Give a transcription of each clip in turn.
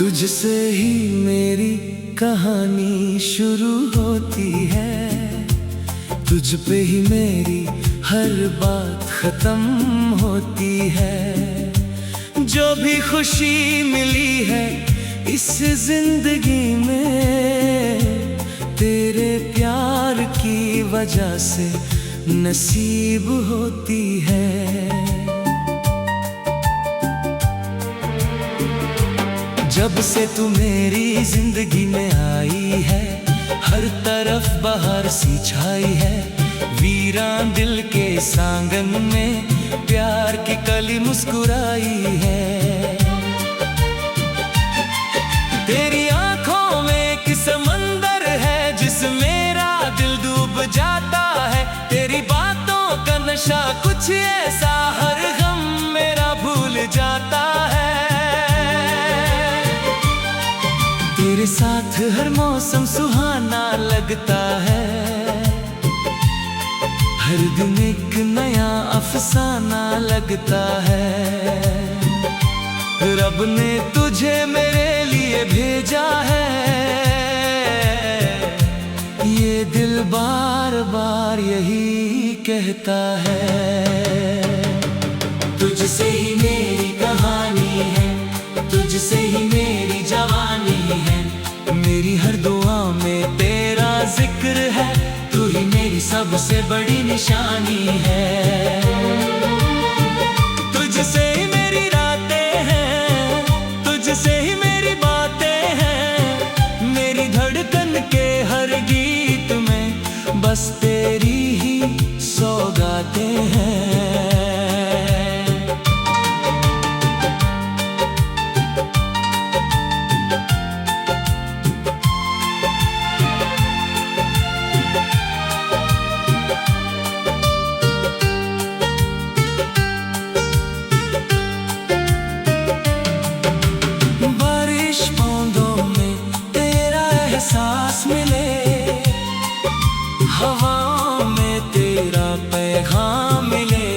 तुझसे ही मेरी कहानी शुरू होती है, तुझ पे ही मेरी हर बात खत्म होती है। जो भी खुशी मिली है इस जिंदगी में, तेरे प्यार की वजह से नसीब होती है। जब से तू मेरी जिंदगी में आई है, हर तरफ बहार सी छाई है। वीरान दिल के सांगन में प्यार की कली मुस्कुराई है। तेरी आंखों में एक समंदर है जिसमें मेरा दिल डूब जाता है। तेरी बातों का नशा कुछ ऐसा हर गम मेरा भूल जाता है। तेरे साथ हर मौसम सुहाना लगता है, हर दिन एक नया अफसाना लगता है। रब ने तुझे मेरे लिए भेजा है, ये दिल बार बार यही कहता है। तुझसे ही मेरी कहानी है, तुझसे ही मेरी जवानी है। मेरी हर दुआ में तेरा जिक्र है, तू ही मेरी सबसे बड़ी निशानी है। तुझसे ही मेरी रातें हैं, तुझसे ही मेरी बातें हैं। मेरी धड़कन के हर गीत में बस तेरी ही सौगातें हैं। सांस मिले, हवाओं में तेरा पैगाम मिले।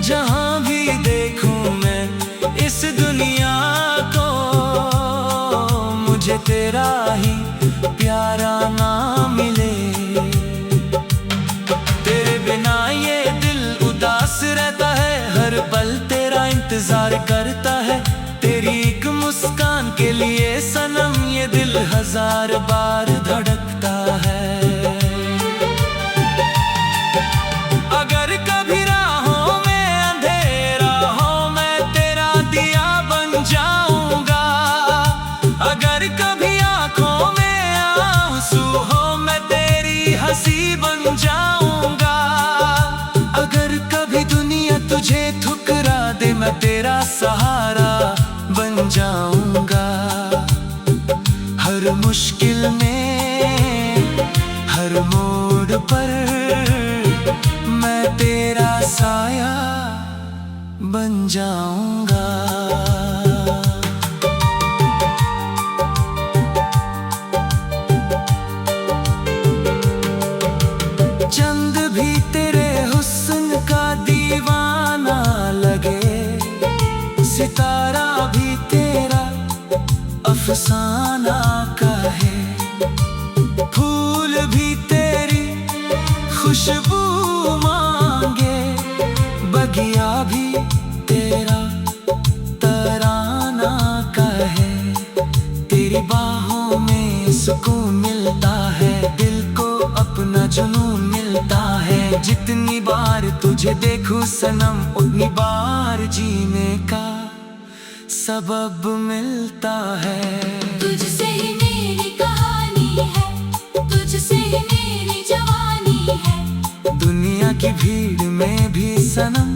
जहां भी देखूं मैं इस दुनिया को, मुझे तेरा ही प्यारा नाम मिले। तेरे बिना ये दिल उदास रहता है, हर पल तेरा इंतजार करता है। तेरी एक मुस्कान के लिए सनम ये दिल हजार बार धड़कता है। अगर कभी राहों में अंधेरा हो, मैं तेरा दिया बन जाऊंगा। अगर कभी आंखों में आंसू हो, मैं तेरी हंसी बन जाऊंगा। अगर कभी दुनिया तुझे ठुकरा दे, मैं तेरा सहारा बन जाऊंगा। हर मुश्किल में, हर मोड़ पर मैं तेरा साया बन जाऊंगा। चंद भी तेरे हुस्न का दीवाना लगे, सितारा भी तेरा अफसाना का है। फूल भी तेरी खुशबू मांगे, बगिया भी तेरा तराना का है। तेरी बाहों में सुकून मिलता है, दिल को अपना जुनून मिलता है। जितनी बार तुझे देखूं सनम, उतनी बार जीने का सबब मिलता है। तुझसे ही मेरी कहानी है, तुझसे ही मेरी जवानी है। दुनिया की भीड़ में भी सनम,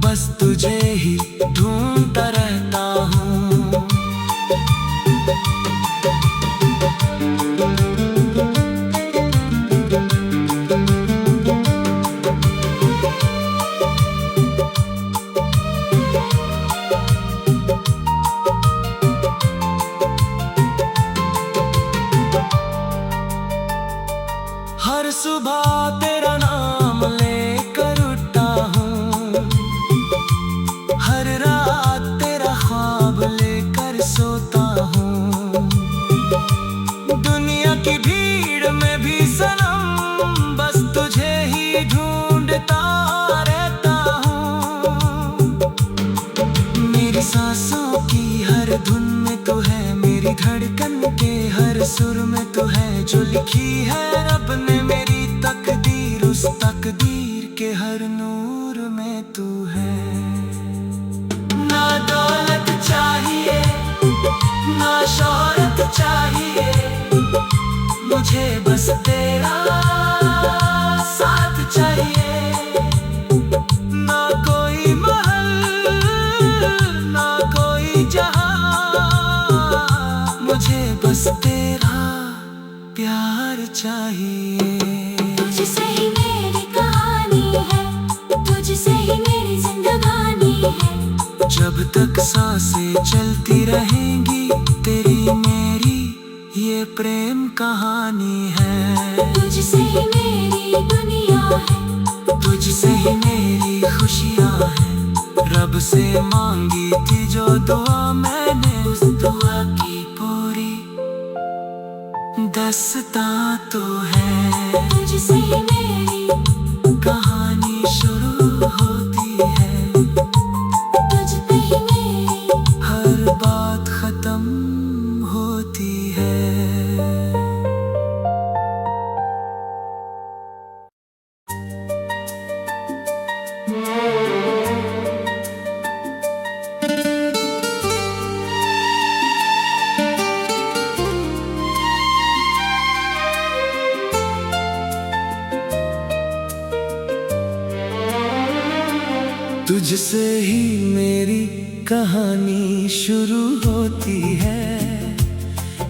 बस तुझे ही ढूंढता रहता हूँ। हर सुबह तेरा नाम लेकर उठता हूँ, मेरी सांसों की हर धुन में तू है, मेरी धड़कन के हर सुर में तू है। जो लिखी है रब ने मेरी तकदीर, उस तकदीर के हर नूर में तू है। ना दौलत चाहिए ना शोहरत चाहिए, मुझे बस तेरा साथ चाहिए। ना कोई महल ना कोई जहां, मुझे बस तेरा प्यार चाहिए। तुझसे ही मेरी कहानी है, तुझसे ही मेरी जिंदगानी है। जब तक सांसें चलती रहेंगी तेरी मेरी ये प्रेम कहानी है। तुझसे ही मेरी दुनिया है, तुझसे ही मेरी खुशियाँ हैं। रब से मांगी थी जो दुआ मैंने, उस दुआ की पूरी दास्तां तो है। तुझसे ही मेरी कहानी शुरू होती है, तुझ पे ही मेरी हर बात खत्म होती है। तुझसे ही मेरी कहानी शुरू होती है,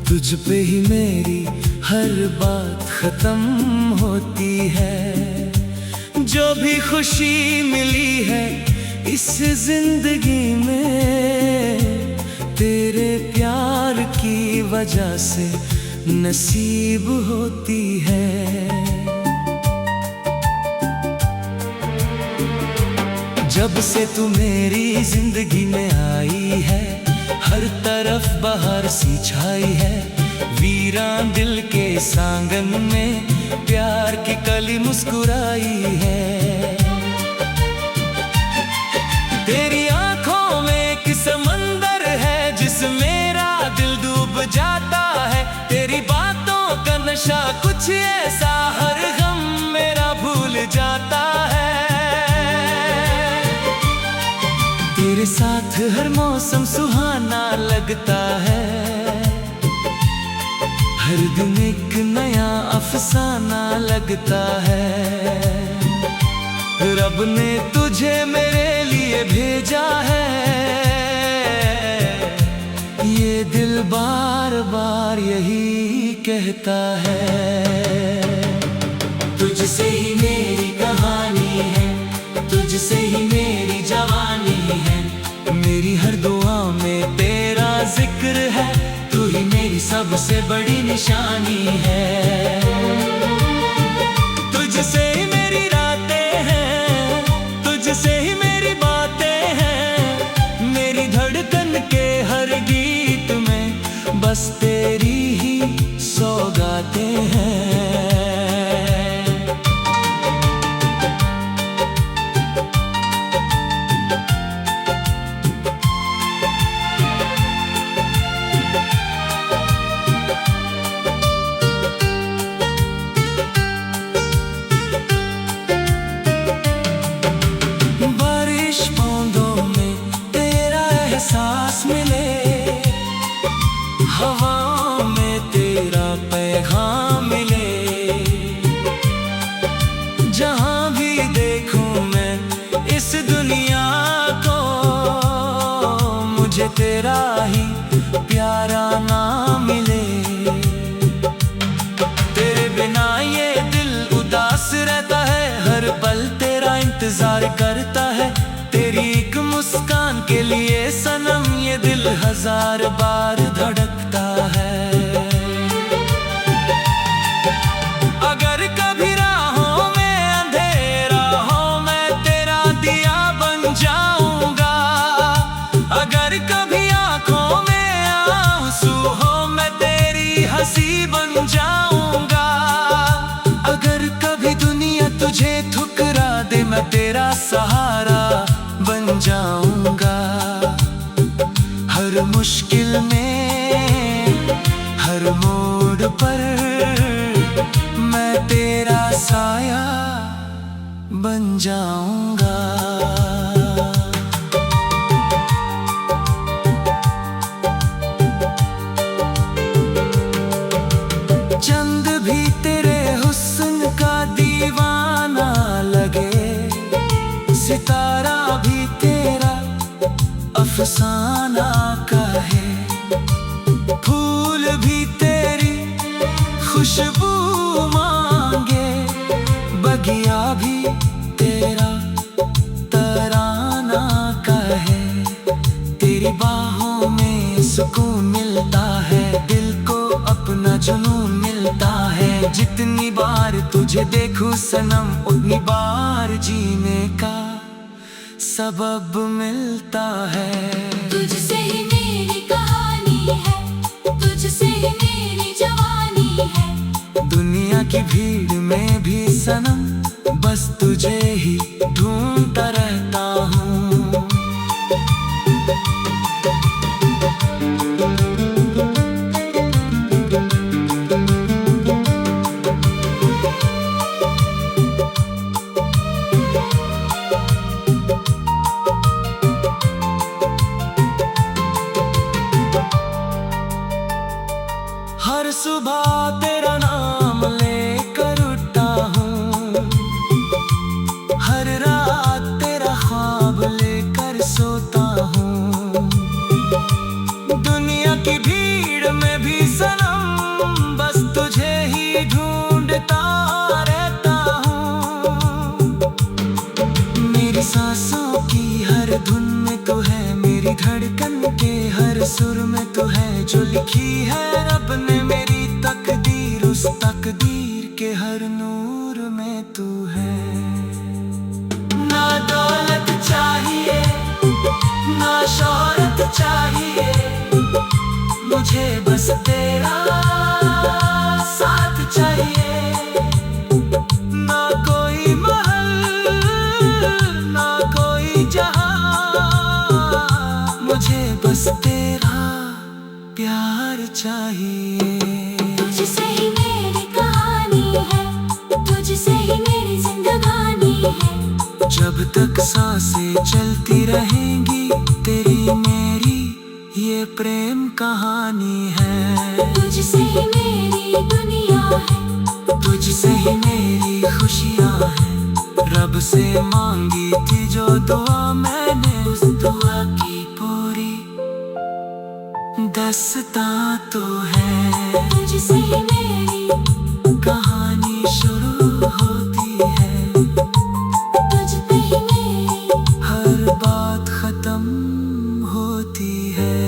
तुझ पे ही मेरी हर बात खत्म होती है। जो भी खुशी मिली है इस जिंदगी में, तेरे प्यार की वजह से नसीब होती है। जब से तू मेरी जिंदगी में आई है, हर तरफ बहार सी छाई है। वीरान दिल के सांगन में प्यार की कली मुस्कुराई है। तेरी आंखों में एक समंदर है जिसमें मेरा दिल डूब जाता है। तेरी बातों का नशा कुछ ऐसा हर गम मेरा भूल जाता है। तेरे साथ हर मौसम सुहाना लगता है, हर दिन एक नया अफसाना लगता है। रब ने तुझे मेरे लिए भेजा है, ये दिल बार बार यही कहता है। तुझसे ही मेरी कहानी है, तुझसे ही मेरी जवानी है। मेरी हर दुआ में तेरा जिक्र है, तू ही मेरी सबसे बड़ी निशानी है। तुझसे ही मेरी रातें हैं, तुझसे ही मेरी बातें हैं। मेरी धड़कन के हर गीत में बस तेरी ही सौगातें हैं। एहसास मिले, हवाओं में तेरा पैगाम मिले। जहां भी देखूं मैं इस दुनिया को, मुझे तेरा ही प्यारा नाम मिले। तेरे बिना ये दिल उदास रहता है, हर पल तेरा इंतजार करता है। तेरी एक मुस्कान के लिए सनम ये दिल हजार बार धड़कता है। अगर कभी राहों में अंधेरा हो, मैं तेरा दिया बन जाऊंगा। अगर कभी आंखों में आंसू हो, मैं तेरी हंसी बन जाऊंगा। अगर कभी दुनिया तुझे ठुकरा दे, मैं तेरा सहारा बन जाऊंगा। मुश्किल में, हर मोड़ पर मैं तेरा साया बन जाऊंगा। चंद भी तेरे हुस्न का दीवाना लगे, सितारा भी तेरा अफसाना का है, फूल भी तेरी खुशबू मांगे, बगिया भी तेरा तराना का है। तेरी बाहों में सुकून मिलता है, दिल को अपना जुनून मिलता है। जितनी बार तुझे देखूं सनम, उतनी बार जीने का सबब मिलता है। तुझसे ही मेरी कहानी है, तुझसे ही मेरी जवानी है। दुनिया की भीड़ में भी सनम, बस तुझे ही ढूंढता रहता हूँ। हर सुबह तेरा नाम लेकर उठता हूँ, हर रात तेरा ख्वाब लेकर सोता हूँ। दुनिया की भीड़ में भी सनम, बस तुझे ही ढूंढता रहता हूँ। मेरी सांसों की हर धुन में तू है, मेरी धड़कन के हर सुर में तू है। जो लिखी है रब ने मेरी तकदीर, उस तकदीर के हर नूर में तू है। ना दौलत चाहिए, ना शोहरत चाहिए, मुझे बस तेरा साथ चाहिए। ना कोई महल, ना कोई जहां, मुझे बस तेरा प्यार चाहिए। तुझसे ही मेरी कहानी है, तुझसे ही मेरी जिंदगानी है। जब तक सांसें चलती रहेंगी, तेरी मेरी ये प्रेम कहानी है। तुझसे ही मेरी दुनिया है, तुझसे ही मेरी खुशियाँ हैं। रब से मांगी थी जो दुआ मैंने, उस दुआ की पूरी दास्तां तो है। तुझसे ही मेरी कहानी शुरू होती है, तुझ पे ही मेरी हर बात खत्म होती है।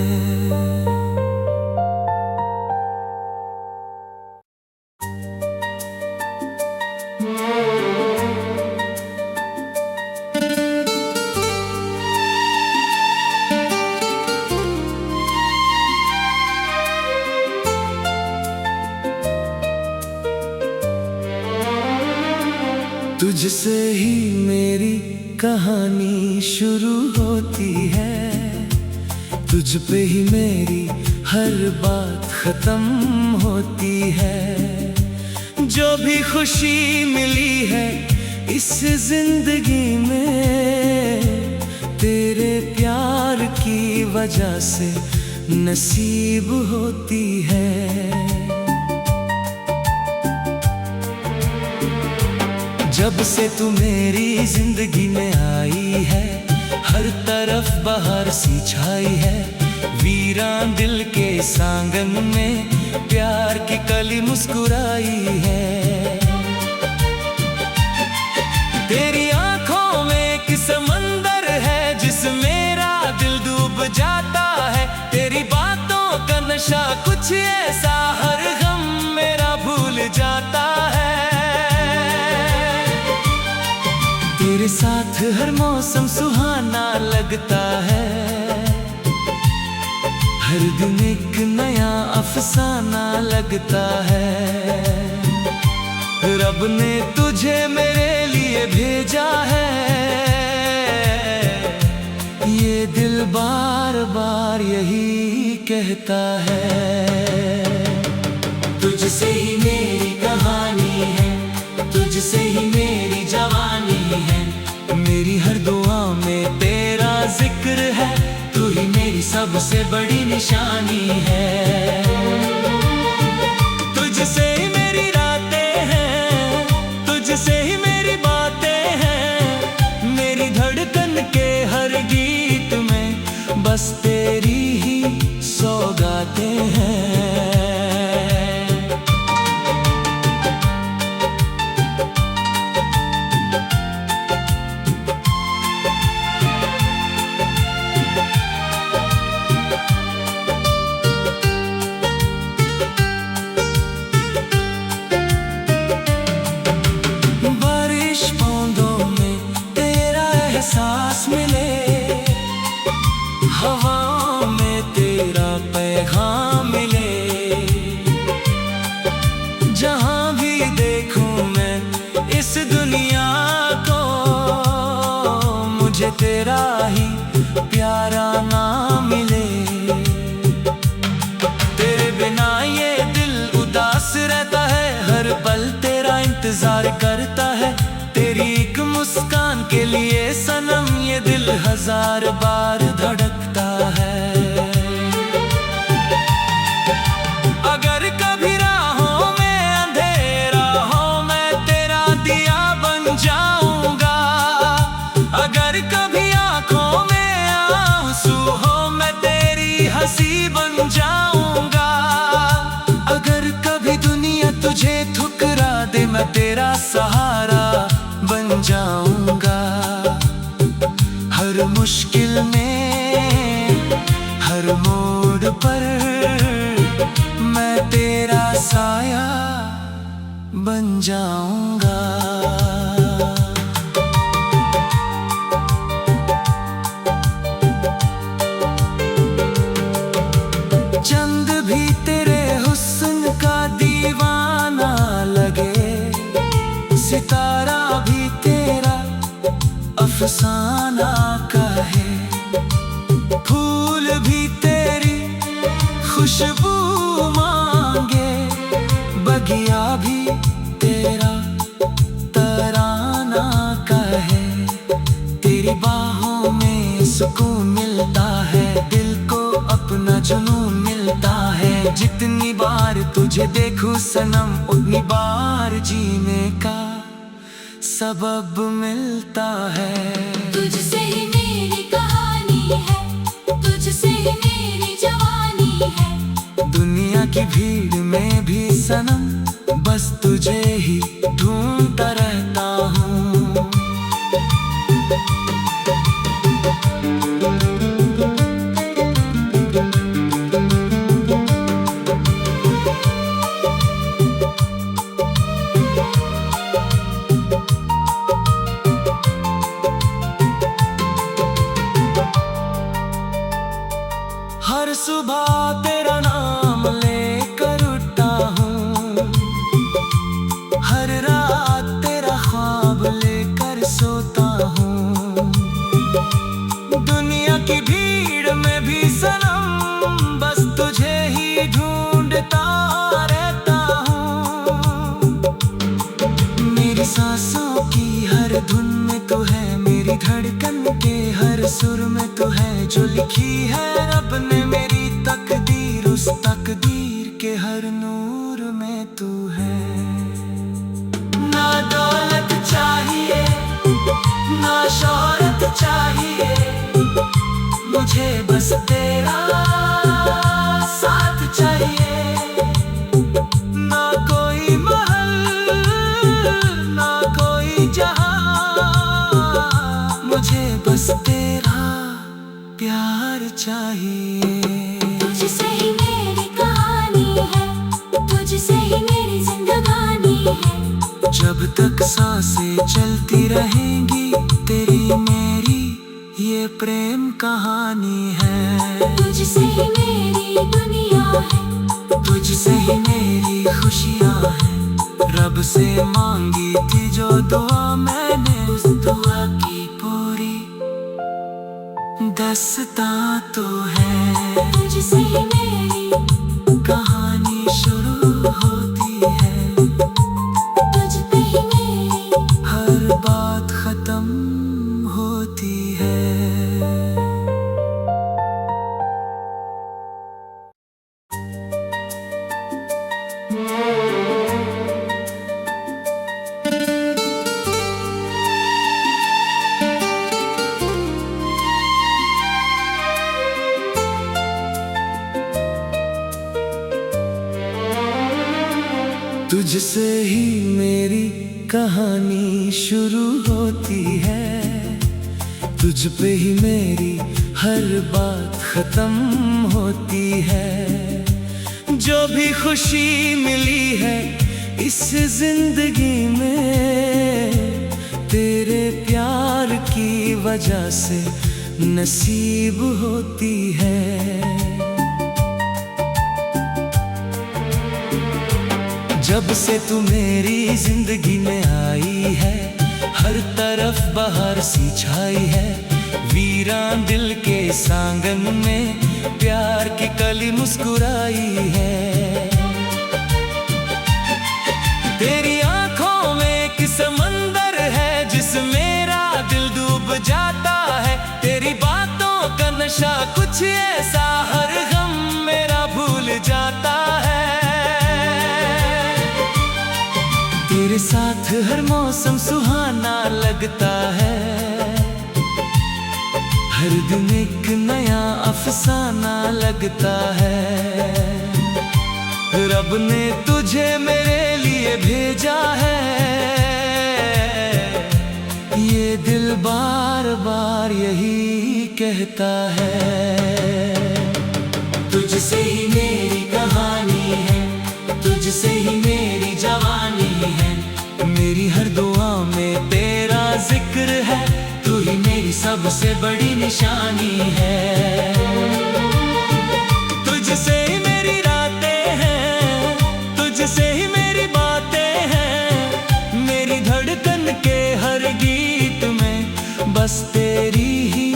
तुझसे ही मेरी कहानी शुरू होती है, तुझ पे ही मेरी हर बात खत्म होती है। जो भी खुशी मिली है इस जिंदगी में, तेरे प्यार की वजह से नसीब होती है। जब से तू मेरी जिंदगी में आई है, हर तरफ बहार सी छाई है। वीरान दिल के सांगन में प्यार की कली मुस्कुराई है। तेरी आंखों में एक समंदर है जिसमें मेरा दिल डूब जाता है। तेरी बातों का नशा कुछ ऐसा हर गम मेरा भूल जाता है। तेरे साथ हर मौसम सुहाना लगता है, हर दिन एक नया अफसाना लगता है। रब ने तुझे मेरे लिए भेजा है, ये दिल बार बार यही कहता है। तुझसे ही मेरी कहानी है, तुझसे ही मेरी जवानी है। मेरी हर दुआ में तेरा जिक्र है, तू ही मेरी सबसे बड़ी निशानी है। तुझसे ही मेरी रातें हैं, तुझसे ही मेरी बातें हैं। मेरी धड़कन के हर गीत में बस तेरी ही सौगातें हैं। एहसास मिले, हवाओं में तेरा पैगाम मिले। जहां भी देखूं मैं इस दुनिया को, मुझे तेरा ही प्यारा नाम मिले। तेरे बिना ये दिल उदास रहता है, हर पल तेरा इंतजार करता है। तेरी एक मुस्कान के लिए सनम ये दिल हजार बार धड़कता है। अगर कभी राहों में अंधेरा हो, मैं तेरा दिया बन जाऊंगा। अगर कभी आंखों में आंसू हो, मैं तेरी हंसी बन जाऊंगा। अगर कभी दुनिया तुझे ठुकरा दे, मैं तेरा सहारा बन जाऊंगा। हर मुश्किल में, हर मोड़ पर मैं तेरा साया बन जाऊंगा। चंद भी तेरे हुस्न का दीवाना लगे, सितारा भी तेरा अफसाना का है। फूल भी तेरी खुशबू मांगे, बगिया भी तेरा तराना का है। तेरी बाहों में सुकून मिलता है, दिल को अपना जुनून मिलता है। जितनी बार तुझे देखूं सनम, उतनी बार जीने का सबब मिलता है। तुझसे ही मेरी कहानी है, तुझसे ही मेरी जवानी है। दुनिया की भीड़ में भी सनम, बस तुझे ही ढूंढता रहता हूँ। हर सुबह तेरा नाम लेकर उठता हूँ, हर रात तेरा ख्वाब लेकर सोता हूँ। दुनिया की भीड़ में भी सनम, बस तुझे ही ढूंढता रहता हूँ। मेरी सांसों की हर धुन में तू है, मेरी धड़कन के हर सुर में तू है। जो लिखी है रब ने मेरी तकदीर, उस तकदीर के हर नूर में तू है। ना दौलत चाहिए, ना शोहरत चाहिए, मुझे बस तेरा साथ चाहिए। ना कोई महल, ना कोई जहां, मुझे बस तेरा प्यार चाहिए। तुझसे ही मेरी कहानी है, तुझसे ही मेरी जिंदगानी है। जब तक सांसें चलती रहेंगी, तेरी मेरी ये प्रेम कहानी है। तुझसे ही मेरी दुनिया है, तुझसे ही मेरी खुशियाँ हैं। रब से मांगी थी जो दुआ, मैंने उस दुआ की पूरी दास्तां तो है। तुझसे ही मेरी कहानी शुरू होती है। तुझ पे ही मेरी हर बात खत्म होती है। तुझसे ही मेरी कहानी शुरू होती है। तुझ पे ही मेरी हर बात खत्म होती है। जो भी खुशी मिली है इस जिंदगी में, तेरे प्यार की वजह से नसीब होती है। जब से तू मेरी जिंदगी में आई है, हर तरफ बहार सी छाई है। वीरान दिल के सांगन में प्यार की कली मुस्कुराई है। तेरी आंखों में एक समंदर है जिसमें मेरा दिल डूब जाता है। तेरी बातों का नशा कुछ ऐसा हर गम मेरा भूल जाता है। तेरे साथ हर मौसम सुहाना लगता है। हर दिन एक नया अफसाना लगता है। रब ने तुझे मेरे लिए भेजा है। ये दिल बार बार यही कहता है। तुझसे ही मेरी कहानी है, तुझसे ही मेरी जवानी है। मेरी हर दुआ में तेरा जिक्र है। तू ही मेरी सबसे बड़ी निशानी है। तुझसे ही मेरी रातें हैं, तुझसे ही मेरी बातें हैं। मेरी धड़कन के हर गीत में बस तेरी ही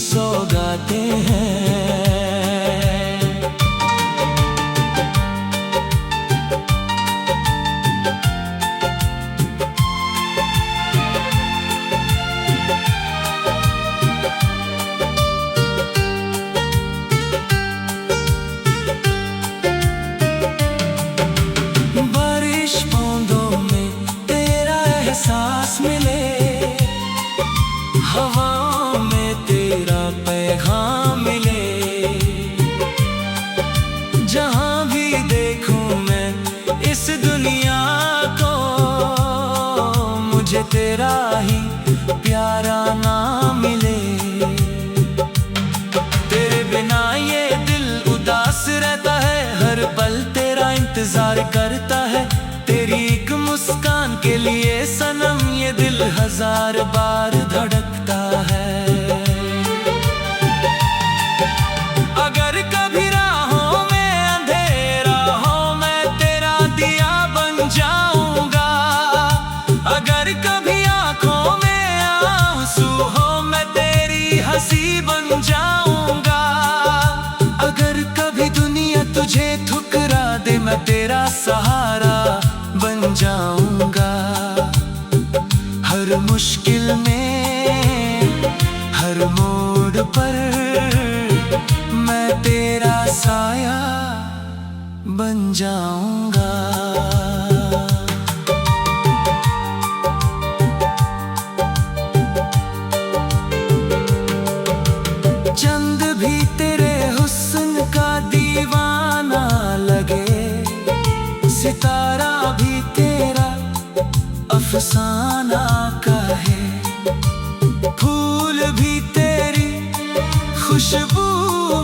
सौगातें हैं। एहसास मिले, हवाओं में तेरा पैगाम मिले। जहां भी देखूं मैं इस दुनिया को, मुझे तेरा ही प्यारा नाम मिले। तेरे बिना ये दिल उदास रहता है, हर पल तेरा इंतजार करता है। तेरी एक मुस्कान के लिए सनम ये दिल हजार बार धड़कता है। अगर कभी राहों में अंधेरा हो, मैं तेरा दिया बन जाऊंगा। अगर कभी आंखों में आंसू हो, मैं तेरी हंसी बन जाऊंगा। अगर कभी दुनिया तुझे ठुकरा दे, मैं तेरा सहारा बन जाऊंगा। हर मुश्किल में, हर मोड़ पर मैं तेरा साया बन जाऊंगा। चंद भी तेरे हुस्न का दीवाना लगे, सितारा भी तेरा अफसाना का है। फूल भी तेरी खुशबू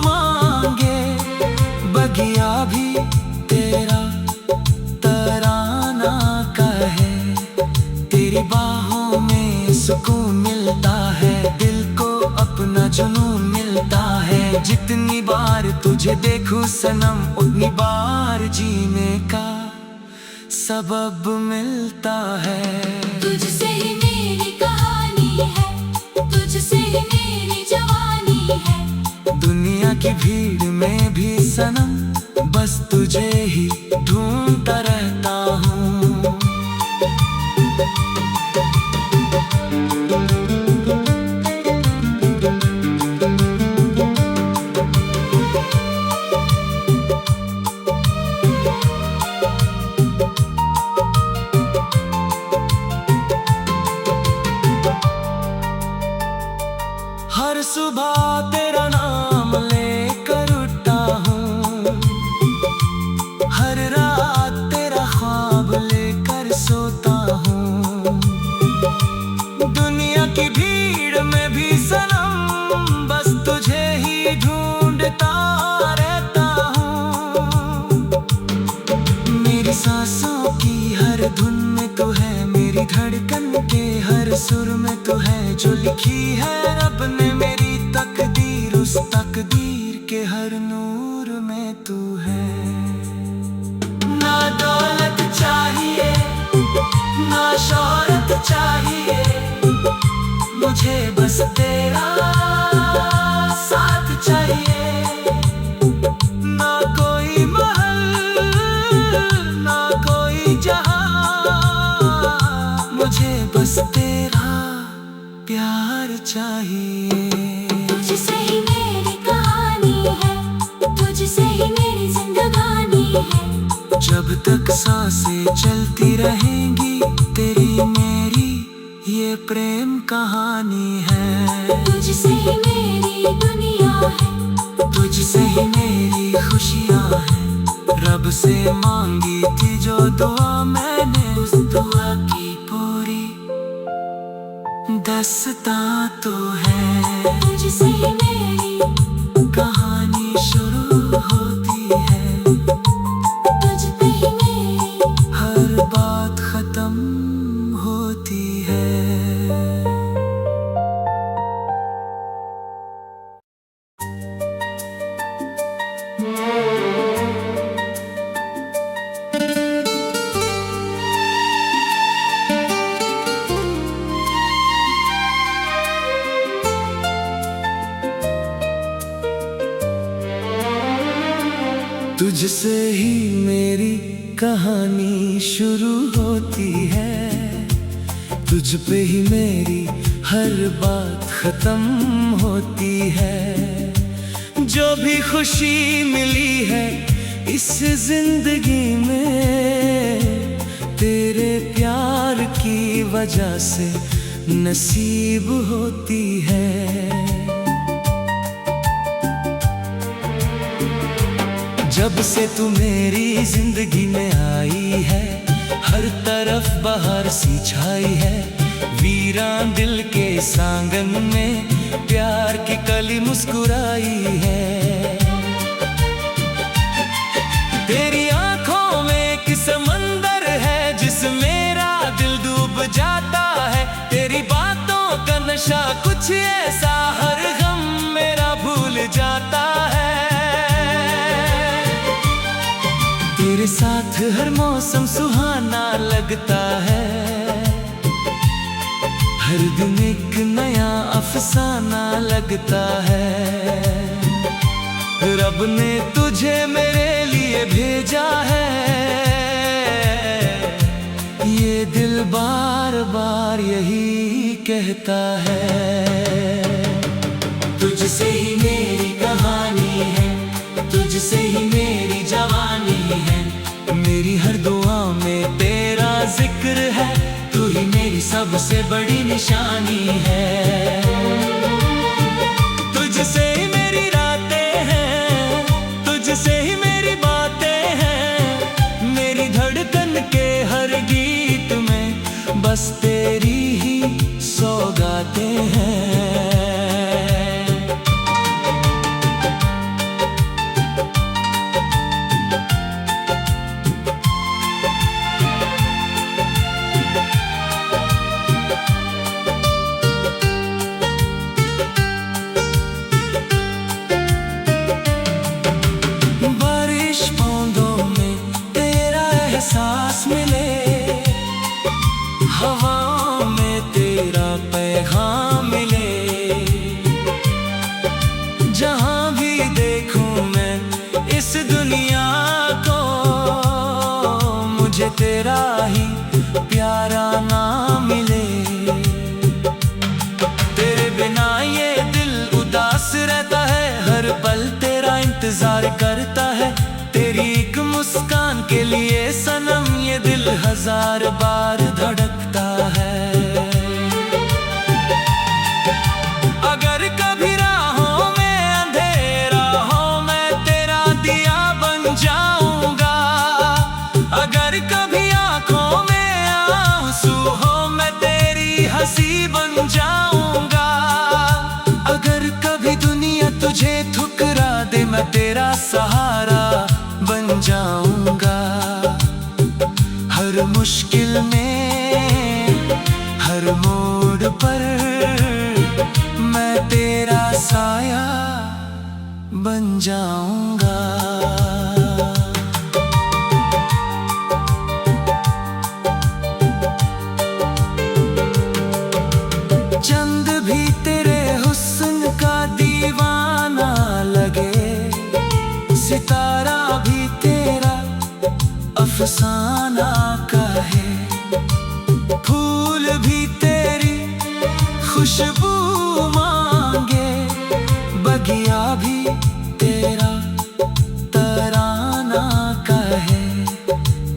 मांगे, बगिया भी तेरा तराना का है। तेरी बाहों में सुकून मिलता है, दिल को अपना जुनून मिलता है। जितनी बार तुझे देखूं सनम, उतनी बार जीने का सबब मिलता है। तुझसे ही मेरी कहानी है, तुझसे ही मेरी जवानी है। दुनिया की भीड़ में भी सनम, बस तुझे ही ढूंढता रहता हूँ। हर सुबह तेरा नाम लेकर उठता हूँ, हर रात तेरा ख्वाब लेकर सोता हूँ। दुनिया की भीड़ में भी सनम, बस तुझे ही ढूंढता रहता हूँ। मेरी सांसों की हर धुन में तू है, मेरी धड़कन के हर सुर में तू है। जो लिखी है रब ने मेरी तकदीर, उस तकदीर के हर नूर में तू है। ना दौलत चाहिए, ना शोहरत चाहिए, मुझे बस तेरा साथ चाहिए। ना कोई महल, ना कोई जहां, मुझे बस तेरा प्यार चाहिए। तुझसे ही मेरी कहानी है, तुझसे ही मेरी जिंदगानी है। जब तक सांसें चलती रहेंगी, तेरी मेरी ये प्रेम कहानी है। तुझसे ही मेरी दुनिया है, तुझसे ही मेरी खुशियाँ हैं। रब से मांगी थी जो दुआ मैंने, उस दुआ की पूरी दास्तां तो है। तुझसे ही मेरी कहानी शुरू होती है, तुझ पे ही मेरी हर बात खत्म होती है। तुझसे ही मेरी कहानी शुरू होती है, तुझ पे ही मेरी हर बात खत्म होती है। जो भी खुशी मिली है इस जिंदगी में, तेरे प्यार की वजह से नसीब होती है। जब से तू मेरी जिंदगी में आई है, हर तरफ बहार सी छाई है। वीरान दिल के सांगन में प्यार की कली मुस्कुराई है। तेरी आंखों में एक समंदर है जिसमें मेरा दिल डूब जाता है। तेरी बातों का नशा कुछ ऐसा, हर गम मेरा भूल जाता है। तेरे साथ हर मौसम सुहाना लगता है, हर दिन एक नया अफसाना लगता है। रब ने तुझे मेरे लिए भेजा है, ये दिल बार बार यही कहता है। तुझसे ही मेरी कहानी है, तुझसे ही मेरी जवानी है। मेरी हर दुआ में तेरा जिक्र है, तू ही मेरी सबसे बड़ी निशानी है। तुझसे ही मेरी रातें हैं, तुझसे ही मेरी बातें हैं। मेरी धड़कन के हर गीत में बस तेरी ही सौगातें हैं। एहसास मिले, हवाओं में तेरा पैगाम मिले। इंतजार करता है तेरी एक मुस्कान के लिए सनम, ये दिल 1000 बार धड़कता है। अगर कभी राहों में अंधेरा हो मैं तेरा दिया बन जाऊंगा, अगर कभी आंखों में आंसू हो मैं तेरी हंसी बन जाऊंगा, अगर कभी दुनिया तुझे ठुकरा दे मैं तेरा सहारा बन जाऊंगा। हर मुश्किल में हर मोड़ पर मैं तेरा साया बन जाऊंगा। चंद भी तेरे हुस्न का दीवाना लगे, सितारा भी तेरा अफसाना कहे, फूल भी तेरी खुशबू मांगे, बगिया भी तेरा तराना कहे,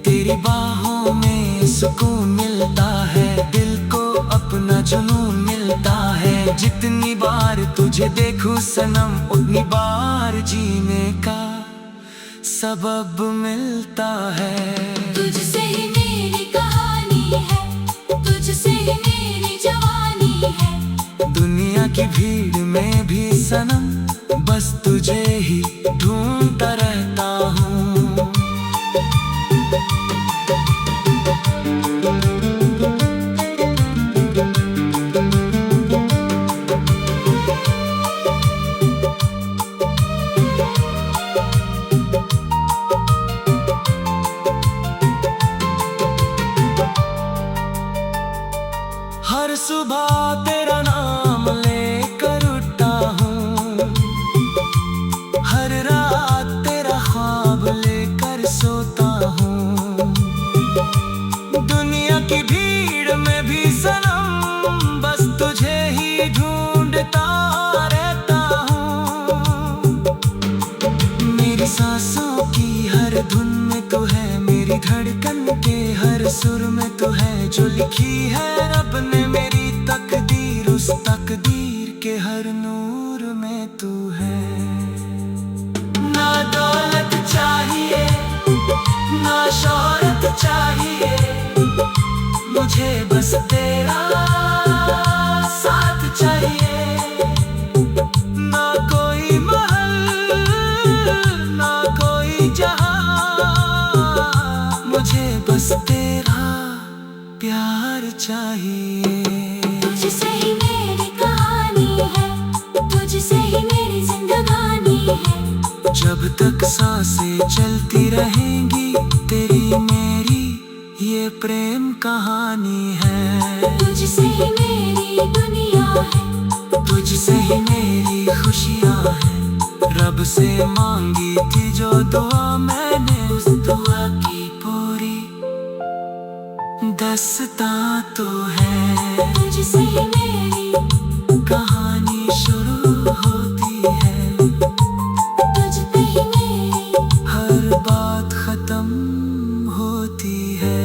तेरी बाहों में सुकून मिलता है, दिल को अपना जुनून मिलता है, जितनी बार तुझे देखूं सनम उतनी बार जीने का सबब मिलता है। तुझसे ही मेरी कहानी है, तुझसे ही मेरी जवानी है, दुनिया की भीड़ में भी सनम बस तुझे ही ढूंढता रहता हूँ। हर सुबह तेरा नाम लेकर उठता हूँ, हर रात तेरा ख्वाब लेकर सोता हूँ, दुनिया की भीड़ में भी सनम बस तुझे ही ढूंढता रहता हूँ। मेरी सांसों की हर धुन में तो है, मेरी धड़कन के हर सुर में तो है, जो लिखी है रब ने मेरी तकदीर, उस तकदीर के हर नूर में तू है। ना दौलत चाहिए ना शोहरत चाहिए, मुझे बस तेरा साथ चाहिए, ना कोई महल ना कोई जहां, मुझे बस तेरा प्यार चाहिए। तुझसे ही मेरी कहानी है, तुझसे ही मेरी जिंदगानी है, जब तक सांसें चलती रहेंगी तेरी मेरी ये प्रेम कहानी है। तुझसे ही मेरी दुनिया है, तुझसे ही मेरी खुशियाँ हैं, रब से मांगी थी जो दुआ मैंने उस दुआ की पूरी दास्तां तो है। तुझसे ही मेरी कहानी शुरू होती है, तुझ पे ही मेरी हर बात खत्म होती है।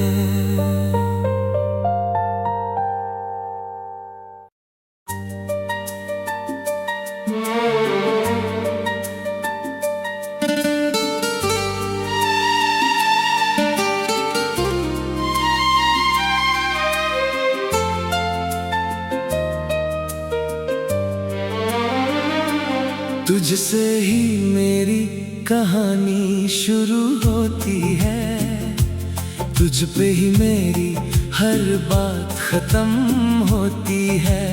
तुझसे ही मेरी कहानी शुरू होती है, तुझ पे ही मेरी हर बात खत्म होती है।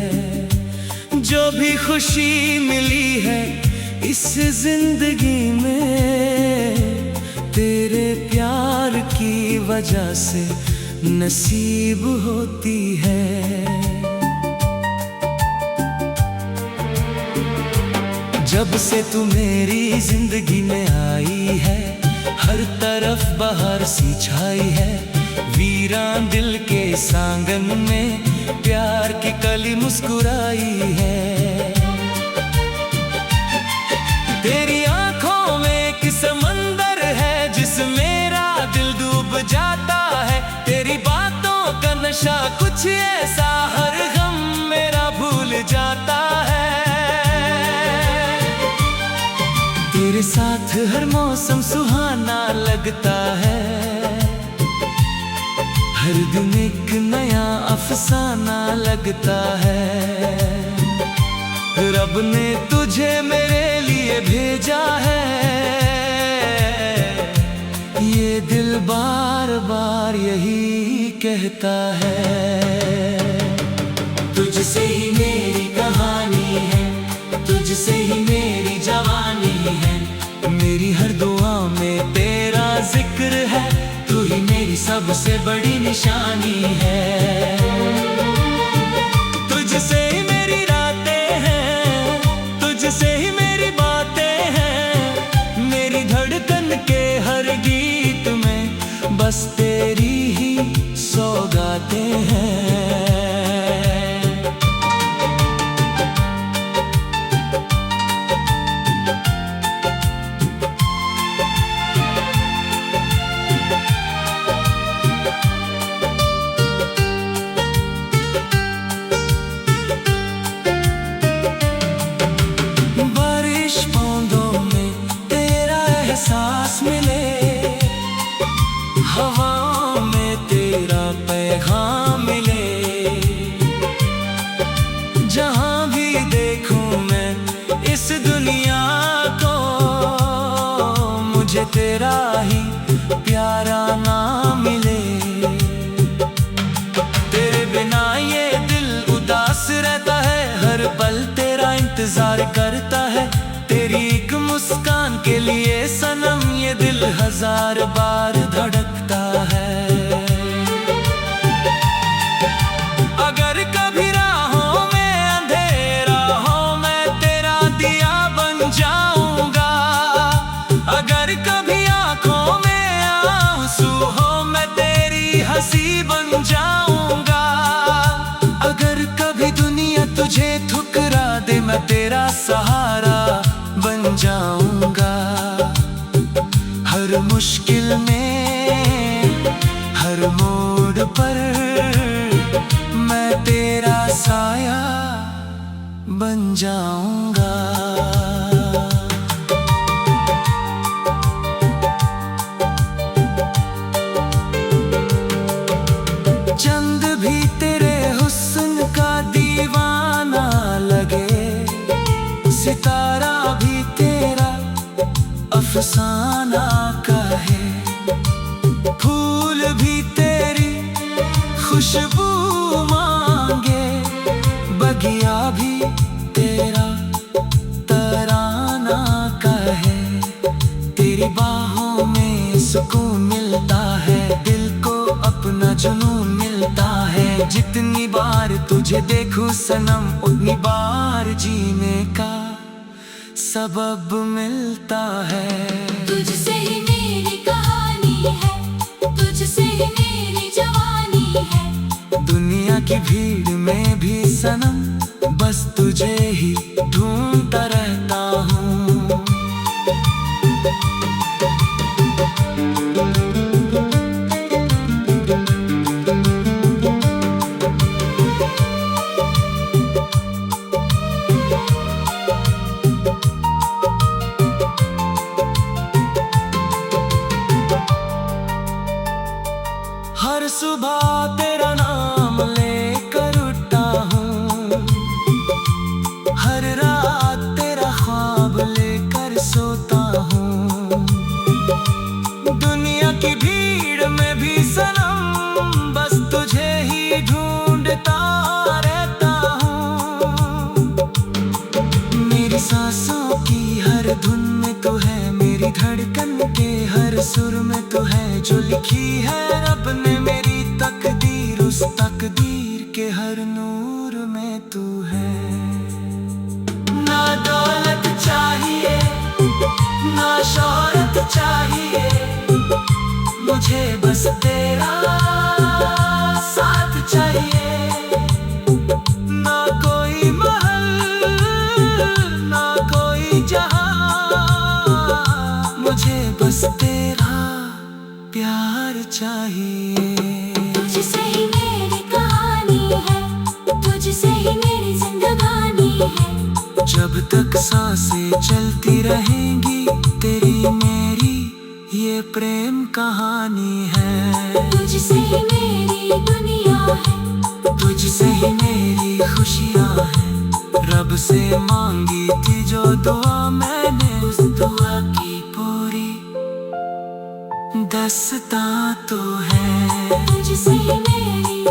जो भी खुशी मिली है इस जिंदगी में, तेरे प्यार की वजह से नसीब होती है। जब से तू मेरी जिंदगी में आई है, हर तरफ बहार सी छाई है। वीरान दिल के सांगन में प्यार की कली मुस्कुराई है। तेरी आंखों में नशा कुछ ऐसा हर गम मेरा भूल जाता है। तेरे साथ हर मौसम सुहाना लगता है, हर दिन एक नया अफसाना लगता है। रब ने तुझे मेरे लिए भेजा है, ये दिल बार बार यही कहता है। तुझसे ही मेरी कहानी है, तुझसे ही मेरी जवानी है। मेरी हर दुआ में तेरा जिक्र है, तू ही मेरी सबसे बड़ी निशानी है। तुझसे ही मेरी रातें हैं, तुझसे ही मेरी बातें हैं। मेरी धड़कन के हर गीत में बस तेरी ही सौगातें हैं। सांस मिले, हवाओं में तेरा पैगाम मिले। जहां भी देखूं मैं इस दुनिया को, मुझे तेरा ही प्यारा नाम मिले। तेरे बिना ये दिल उदास रहता है, हर पल तेरा इंतजार करता है। तेरी एक मुस्कान के लिए सनम ये दिल हजार बार धड़कता है। अगर कभी राहों में अंधेरा हो, मैं तेरा दिया बन जाऊंगा। अगर कभी आंखों में आंसू हो, मैं तेरी हंसी बन जाऊंगा। अगर कभी दुनिया तुझे ठुकरा दे, मैं तेरा सहारा बन जाऊंगा। हर मुश्किल में, हर मोड़ पर मैं तेरा साया बन जाऊंगा। चंद भी तेरे हुस्न का दीवाना लगे, सितारा भी तेरा अफसाना कहे। फूल भी तेरी खुशबू मांगे, बगिया भी तेरा तराना कहे। तेरी बाहों में सुकून मिलता है, दिल को अपना जुनून मिलता है। जितनी बार तुझे देखूं सनम, उतनी बार जीने का सबब मिलता है। तुझसे ही मेरी कहानी है, तुझसे ही मेरी जवानी है। दुनिया की भीड़ में भी सनम, बस तुझे ही ढूंढता रहता हूँ। हर सुबह तेरा नाम लेकर उठता हूँ, हर रात तेरा ख्वाब लेकर सोता हूँ। दुनिया की भीड़ में भी सनम, बस तुझे ही ढूंढता रहता हूँ। मेरी सांसों की हर धुन में तो है, मेरी धड़कन के हर सुर में तो है। जो लिखी है रब ने मेरी तकदीर, उस तकदीर के हर नूर में तू है। ना दौलत चाहिए, ना शोहरत चाहिए, मुझे बस तेरा साथ चाहिए। ना कोई महल, ना कोई जहां, मुझे बस तेरा प्यार चाहिए। तुझसे ही मेरी तक सांसें चलती रहेंगी, तेरी मेरी ये प्रेम कहानी है। तुझसे ही मेरी दुनिया है, तुझसे ही मेरी खुशियाँ हैं। रब से मांगी थी जो दुआ, मैंने उस दुआ की पूरी दास्तां तो है। तुझसे ही मेरी